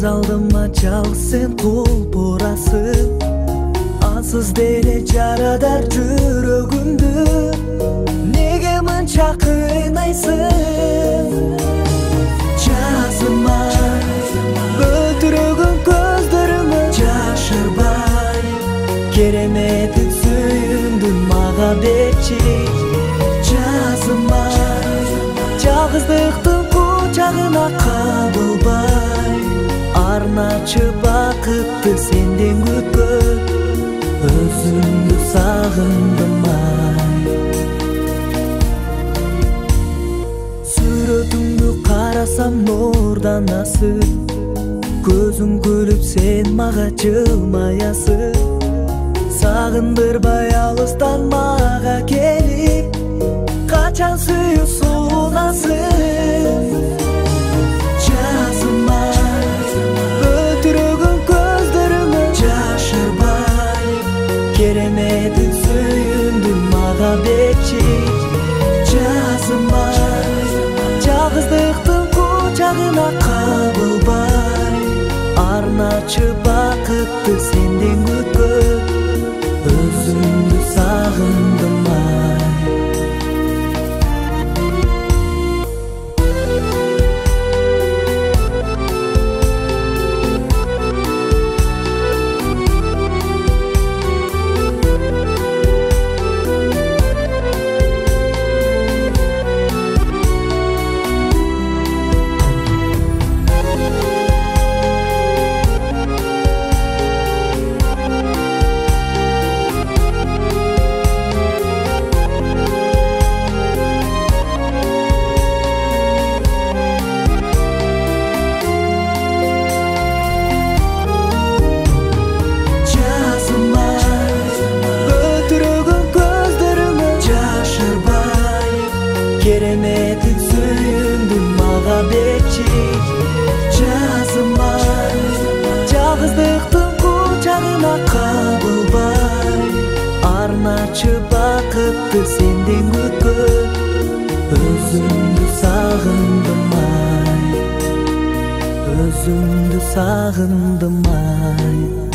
көз алдыма жалгыз сен кулпурасың. Ансыз деле жарадар жүрөгүмдү, неге мынча кыйнайсың? Жазылмай өлтүрөгөн көздөрүмө жашырбай, кереметин сүйүндү мага берчи. Жазылмай жалгыздыктын кучагына кабылбай, арначы бакытты сенден күткөн өзүмдү сагындым ай. Сүрөтүңдү карасам нурдан асып, көзүң күлүп сен мага жылмаясың. Сагындырбай алыстан мага келип, качан сүйүү сунасың? Жазылмай өлтүрөгөн көздөрүмө жашырбай, кереметин сүйүндү мага берчи. Жазылмай жалгыздыктын кучагына кабылбай, арначы бакытты сенден күткөн өзүмдү сагындым ай. Кереметин сүйүндү мага берчи. Жазылмай жалгыздыктын кучагына кабылбай, арначы бакытты сенден күткөн өзүмдү сагындым ай. Өзүмдү сагындым ай.